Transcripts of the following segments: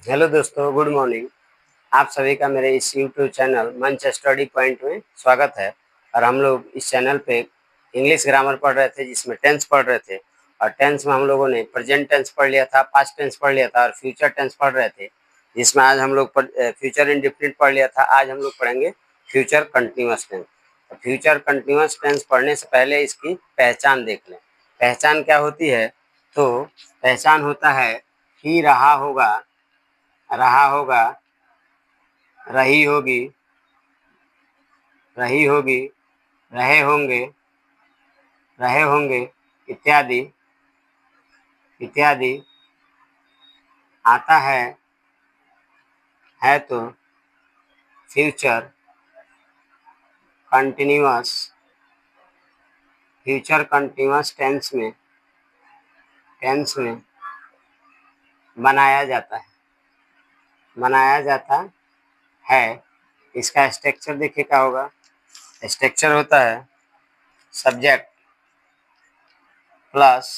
Hello दोस्तों, good morning. आप सभी का मेरे इस यूट्यूब चैनल मंच स्टडी पॉइंट में स्वागत है। और हम लोग इस चैनल पे इंग्लिश ग्रामर पढ़ रहे थे, जिसमें टेंस पढ़ रहे थे। और टेंस में हम लोगों ने प्रेजेंट टेंस पढ़ लिया था, पास्ट टेंस पढ़ लिया था और फ्यूचर टेंस पढ़ रहे थे, जिसमें आज हम लोग फ्यूचर इंडेफिनिट पढ़ लिया था। आज हम लोग पढ़ेंगे फ्यूचर कंटिन्यूअस टेंस। तो फ्यूचर कंटिन्यूअस टेंस पढ़ने से पहले इसकी पहचान देख लें। पहचान क्या होती है? तो पहचान होता है ही, रहा होगा, रहा होगा, रही होगी, रही होगी, रहे होंगे, रहे होंगे, इत्यादि इत्यादि। आता है तो future continuous, future continuous tense में बनाया जाता है, बनाया जाता है। इसका स्ट्रक्चर देखिए क्या होगा। स्ट्रक्चर होता है subject plus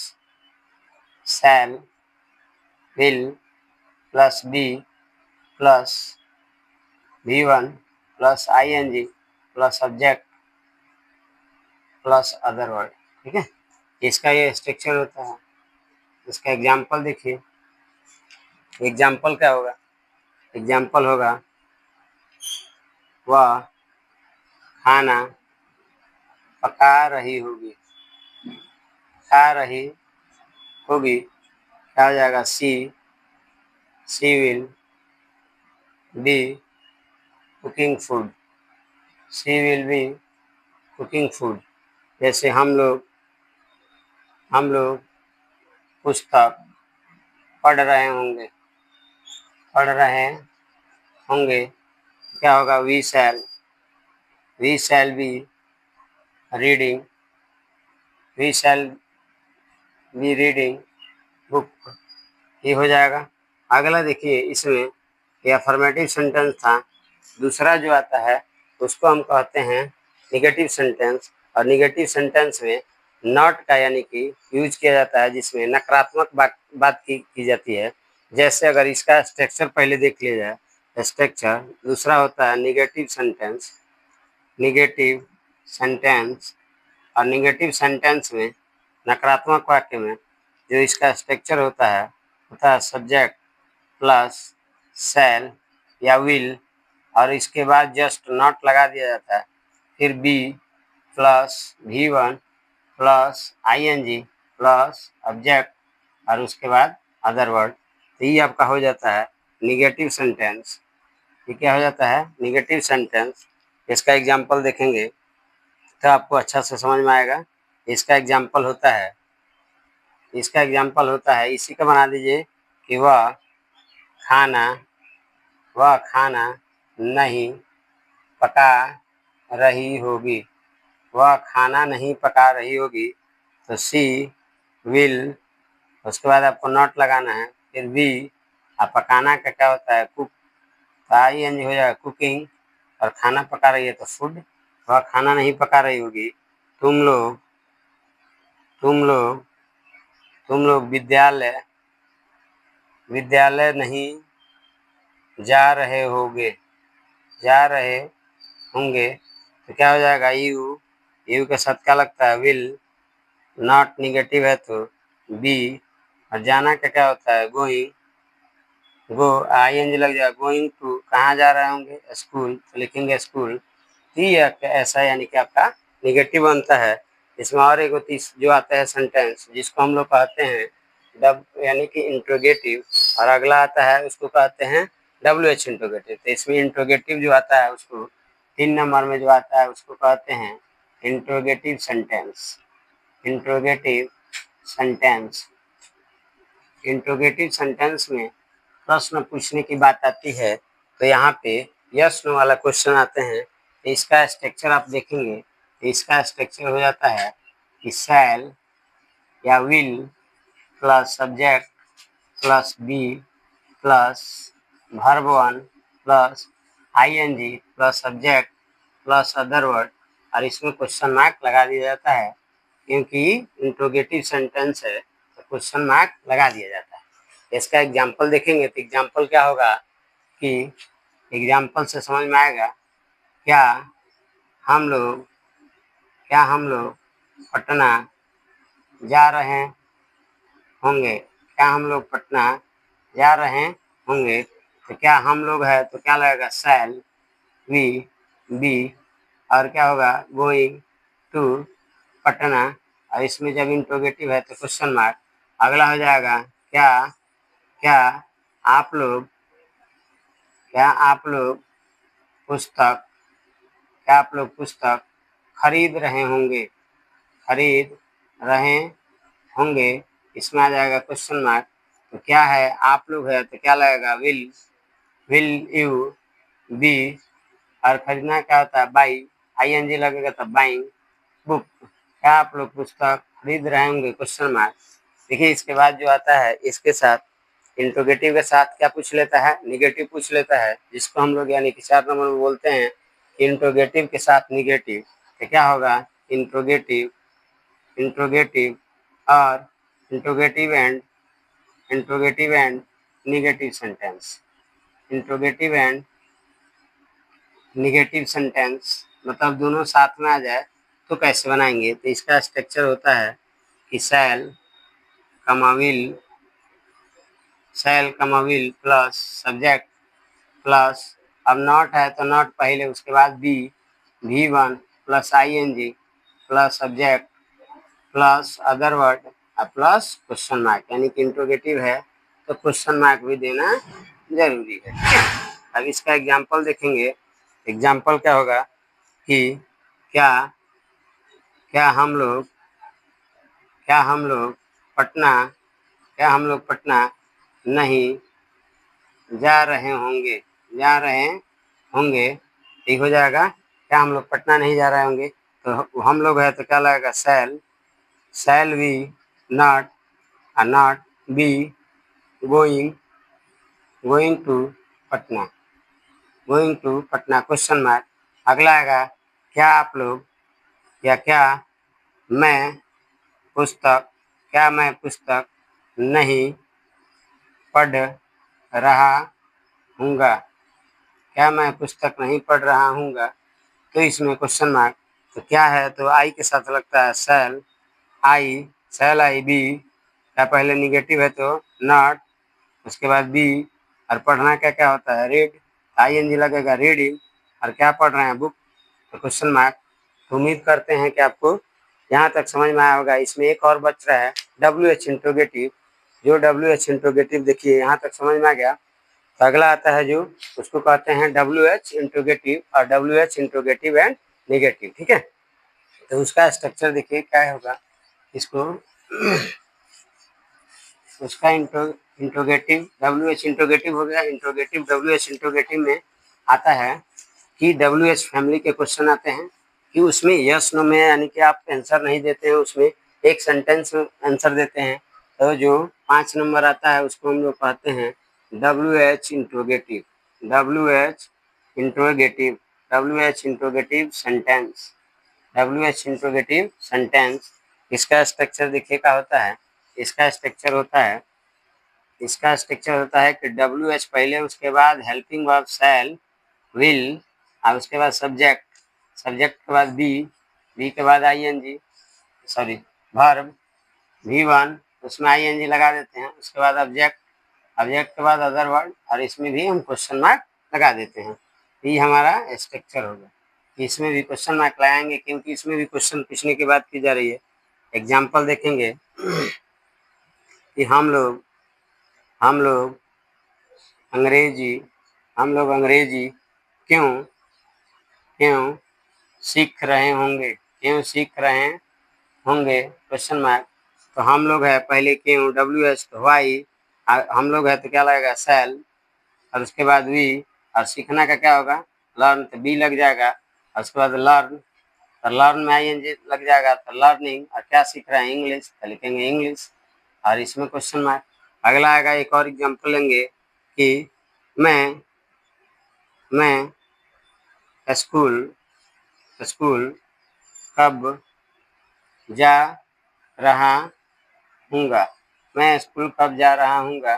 shall, will plus be plus V1 plus ing plus subject plus other word. ठीक है, इसका ये स्ट्रक्चर होता है। इसका एग्जाम्पल देखिए। एग्जाम्पल क्या होगा? एग्जाम्पल होगा वह खाना पका रही होगी, खा रही होगी, क्या हो जाएगा? She will be cooking food, she will be cooking food. जैसे हम लोग पुस्तक पढ़ रहे होंगे, पढ़ रहे होंगे, क्या होगा? We shall be reading, we shall be reading book. ये हो जाएगा। अगला देखिए, इसमें ये अफर्मेटिव सेंटेंस था। दूसरा जो आता है उसको हम कहते हैं निगेटिव सेंटेंस। और निगेटिव सेंटेंस में नॉट का यानी कि यूज किया जाता है, जिसमें नकारात्मक बात की जाती है। जैसे अगर इसका स्ट्रक्चर पहले देख लिया जाए। स्ट्रक्चर दूसरा होता है निगेटिव सेंटेंस, निगेटिव सेंटेंस। और निगेटिव सेंटेंस में, नकारात्मक वाक्य में, जो इसका स्ट्रक्चर होता है सब्जेक्ट प्लस शैल या विल, और इसके बाद जस्ट नॉट लगा दिया जाता है। फिर be plus V1 plus ing plus object और उसके बाद अदर वर्ड। तो ये आपका हो जाता है निगेटिव सेंटेंस। ये क्या हो जाता है? Negative sentence. इसका एग्जाम्पल देखेंगे तो आपको अच्छा से समझ में आएगा। इसका एग्जाम्पल होता है, इसी का बना दीजिए कि खाना वह खाना नहीं पका रही होगी, वह खाना नहीं पका रही होगी। तो सी विल, उसके बाद आपको नॉट लगाना है। फिर वी, अब पकाना का क्या होता है? कुक, तो ing हो जाएगा कुकिंग। और खाना पका रही है तो फूड। वह खाना नहीं पका रही होगी। तुम लोग विद्यालय नहीं जा रहे होंगे। तो क्या हो जाएगा? यू के साथ क्या लगता है? विल। नॉट निगेटिव है तो बी। और जाना का क्या होता है? गोइंग, गो ing लग जाएगा। गोइंग टू, कहाँ जा रहे होंगे? स्कूल, तो लिखेंगे स्कूल। ऐसा यानी कि आपका निगेटिव बनता है। इसमें और एक जो आता है सेंटेंस, जिसको हम लोग कहते हैं यानी कि इंट्रोगेटिव। और अगला आता है उसको कहते हैं WH इंट्रोगेटिव। तो इसमें इंट्रोगेटिव जो आता है उसको 3 नंबर में जो आता है उसको कहते हैं interrogative sentence. Interrogative sentence, interrogative sentence में प्रश्न पूछने की बात आती है तो यहाँ पे यस नो वाला क्वेश्चन आते हैं। इसका स्ट्रक्चर आप देखेंगे, इसका स्ट्रक्चर हो जाता है कि शैल या will plus subject plus be plus verb 1 plus ing plus subject plus other word. और इसमें क्वेश्चन मार्क लगा दिया जाता है, क्योंकि इंट्रोगेटिव सेंटेंस है तो क्वेश्चन मार्क लगा दिया जाता है। इसका एग्जाम्पल देखेंगे तो एग्जाम्पल क्या होगा कि एग्जाम्पल से समझ में आएगा क्या हम लोग पटना जा रहे होंगे, क्या हम लोग पटना जा रहे होंगे। तो क्या हम लोग है तो क्या लगेगा शैल वी बी, और क्या होगा गोइंग टू पटना, और इसमें जब इंट्रोगेटिव है तो क्वेश्चन मार्क। अगला हो जाएगा क्या क्या आप लोग पुस्तक खरीद रहे होंगे, इसमें आ जाएगा क्वेश्चन मार्क। तो क्या है आप लोग है तो क्या लगेगा विल यू बी, और खरीदना क्या होता है बाई, ING लगेगा तो बाइंग बुक। क्या आप लोग पुस्तक खरीद रहे होंगे क्वेश्चन मार्क। देखिए इसके बाद जो आता है इसके साथ इंट्रोगेटिव के साथ क्या पूछ लेता है, निगेटिव पूछ लेता है, जिसको हम लोग यानी कि 4 नंबर में बोलते हैं इंट्रोगेटिव के साथ निगेटिव। तो क्या होगा इंट्रोगेटिव और interrogative and negative sentence. Interrogative and negative sentence मतलब दोनों साथ में आ जाए तो कैसे बनाएंगे। तो इसका स्ट्रक्चर होता है कि शैल कमा विल प्लस सब्जेक्ट प्लस, अब नॉट है तो नॉट पहले, उसके बाद V1 plus ING plus subject plus other word plus question mark, यानी कि इंट्रोगेटिव है तो क्वेश्चन मार्क भी देना जरूरी है। अब इसका एग्जाम्पल देखेंगे। एग्जाम्पल क्या होगा कि क्या हम लोग पटना नहीं जा रहे होंगे, ठीक हो जाएगा। क्या हम लोग पटना नहीं जा रहे होंगे, तो हम लोग है तो क्या लगेगा shall we not be going to Patna question mark. अगला आएगा क्या आप लोग या क्या मैं पुस्तक नहीं पढ़ रहा हूँगा, क्या मैं पुस्तक नहीं पढ़ रहा हूँगा, तो इसमें क्वेश्चन मार्क। तो क्या है तो आई के साथ लगता है शैल आई बी, क्या पहले निगेटिव है तो नॉट, उसके बाद बी, और पढ़ना क्या क्या होता है रीड, ING लगेगा रीडिंग, और क्या पढ़ रहे हैं बुक, तो क्वेश्चन मार्क। तो उम्मीद करते हैं कि आपको यहाँ तक समझ में आया होगा। इसमें एक और बच रहा है WH इंट्रोगेटिव, जो WH इंट्रोगेटिव देखिए यहाँ तक समझ में आ गया। तो अगला आता है जो उसको कहते हैं WH इंट्रोगेटिव और WH इंट्रोगेटिव एंड नेगेटिव, ठीक है। तो उसका स्ट्रक्चर देखिए क्या होगा, इसको उसका इंट्रोगेटिव WH इंट्रोगेटिव हो गया। इंट्रोगेटिव WH इंट्रोगेटिव में आता है कि WH फैमिली के क्वेश्चन आते हैं कि उसमें यस नो में यानी कि आप आंसर नहीं देते हैं, उसमें एक सेंटेंस में आंसर देते हैं। तो जो 5 नंबर आता है उसको हम लोग कहते हैं WH इंट्रोगेटिव सेंटेंस। इसका स्ट्रक्चर देखिए क्या होता है। इसका स्ट्रक्चर होता है कि WH पहले, उसके बाद हेल्पिंग वर्ब शैल विल, और उसके बाद सब्जेक्ट के बाद बी के बाद ING वर्ब V1, उसमें ING लगा देते हैं, उसके बाद ऑब्जेक्ट के बाद अदर वर्ड, और इसमें भी हम क्वेश्चन मार्क लगा देते हैं। ये हमारा स्ट्रक्चर होगा। इसमें भी क्वेश्चन मार्क लगाएंगे क्योंकि इसमें भी क्वेश्चन पूछने की बात की जा रही है। एग्जाम्पल देखेंगे कि हम लोग अंग्रेजी क्यों सीख रहे होंगे क्वेश्चन मार्क। तो हम लोग है पहले क्यों WH तो वाई, हम लोग है तो क्या लगेगा शैल, और उसके बाद वी, और सीखना का क्या होगा लर्न, तो बी लग जाएगा, और उसके बाद लर्न, तो लर्न में ING लग जाएगा तो लर्निंग, और क्या सीख रहे हैं इंग्लिश, तो लिखेंगे इंग्लिश, और इसमें क्वेश्चन मार्क। अगला आएगा एक और एग्जाम्पल लेंगे कि मैं स्कूल कब जा रहा हूँगा, मैं स्कूल कब जा रहा हूँगा,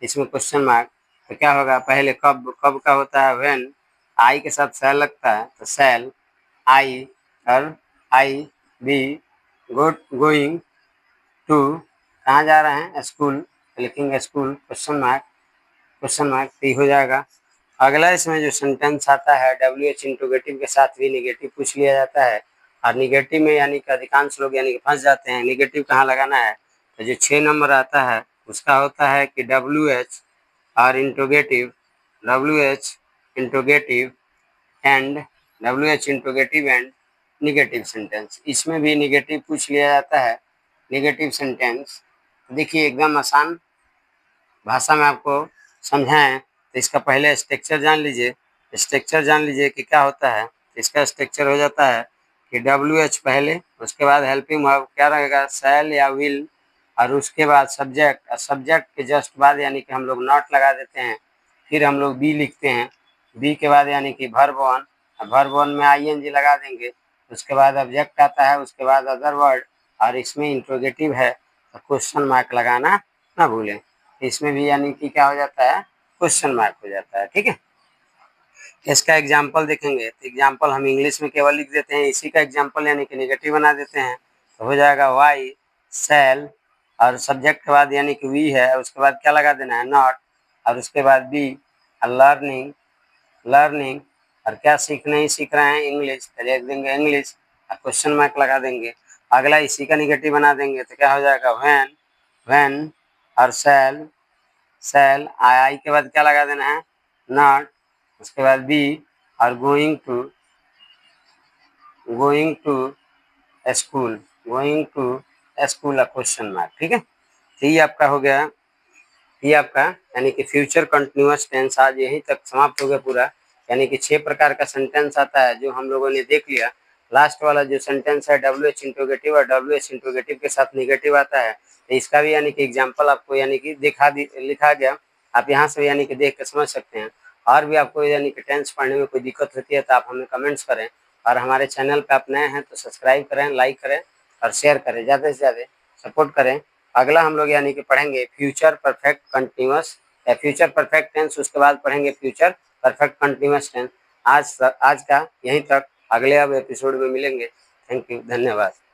इसमें क्वेश्चन मार्क, तो क्या होगा, पहले कब, कब का होता है व्हेन, आई के साथ शैल लगता है तो शैल आई, और आई बी गोइंग टू, कहाँ जा रहे हैं, स्कूल, लिखेंगे school, question mark, question mark, तो हो जाएगा। अगला इसमें जो सेंटेंस आता है WH इंट्रोगेटिव के साथ भी निगेटिव पूछ लिया जाता है, और निगेटिव में यानी कि अधिकांश लोग यानी कि फंस जाते हैं, निगेटिव कहाँ लगाना है, तो जो 6 नंबर आता है उसका होता है कि WH और interrogative, WH interrogative and, WH interrogative and negative sentence, इसमें भी निगेटिव पूछ लिया जाता है। निगेटिव सेंटेंस देखिए एकदम आसान भाषा में आपको समझाएं, तो इसका पहले स्ट्रक्चर जान लीजिए। स्ट्रक्चर जान लीजिए कि क्या होता है, इसका स्ट्रक्चर हो जाता है कि WH पहले, उसके बाद हेल्पिंग वर्ब क्या रहेगा, शैल या विल, और उसके बाद सब्जेक्ट, और सब्जेक्ट के जस्ट बाद यानी कि हम लोग नॉट लगा देते हैं, फिर हम लोग बी लिखते हैं, बी के बाद यानी कि वर्ब वन, वर्ब वन में ING लगा देंगे, उसके बाद ऑब्जेक्ट आता है, उसके बाद अदर वर्ड, और इसमें इंट्रोगेटिव है तो क्वेश्चन मार्क लगाना ना भूलें। इसमें भी यानी कि क्या हो जाता है, क्वेश्चन मार्क हो जाता है। ठीक है, इसका एग्जाम्पल देखेंगे तो एग्जाम्पल हम इंग्लिश में केवल लिख देते हैं, इसी का एग्जाम्पल यानी कि नेगेटिव बना देते हैं, तो हो जाएगा वाई सेल, और सब्जेक्ट के बाद यानी कि वी है, उसके बाद क्या लगा देना है, नॉट, और उसके बाद बी, लर्निंग, लर्निंग, और क्या सीखना ही सीख रहे हैं, इंग्लिश, तो लिख देंगे इंग्लिश, और क्वेश्चन मार्क लगा देंगे। अगला इसी का निगेटिव बना देंगे तो क्या हो जाएगा, व्हेन, व्हेन, और सेल, सेल, आई के बाद क्या लगा देना है, नॉट, उसके बाद बी, और going to, going to school, going to school, question mark. ठीक है, तो ये आपका हो गया, ये आपका यानी कि फ्यूचर कंटिन्यूअस टेंस आज यहीं तक समाप्त हो गया पूरा। यानी कि 6 प्रकार का सेंटेंस आता है जो हम लोगों ने देख लिया। लास्ट वाला जो सेंटेंस है WH इंट्रोगेटिव और WH इंट्रोगेटिव के साथ निगेटिव आता है, तो इसका भी यानी कि एग्जाम्पल आपको यानी कि लिखा गया, आप यहाँ से यानी कि देख के समझ सकते हैं। और भी आपको यानी कि टेंस पढ़ने में कोई दिक्कत होती है तो आप हमें कमेंट्स करें, और हमारे चैनल पर आप नए हैं तो सब्सक्राइब करें, लाइक करें और शेयर करें, ज़्यादा से ज़्यादा सपोर्ट करें। अगला हम लोग यानी कि पढ़ेंगे फ्यूचर परफेक्ट कंटिन्यूअस या फ्यूचर परफेक्ट टेंस, उसके बाद पढ़ेंगे फ्यूचर परफेक्ट कंटिन्यूअस टेंस। आज का यहीं तक, अगले अब एपिसोड में मिलेंगे। थैंक यू, धन्यवाद।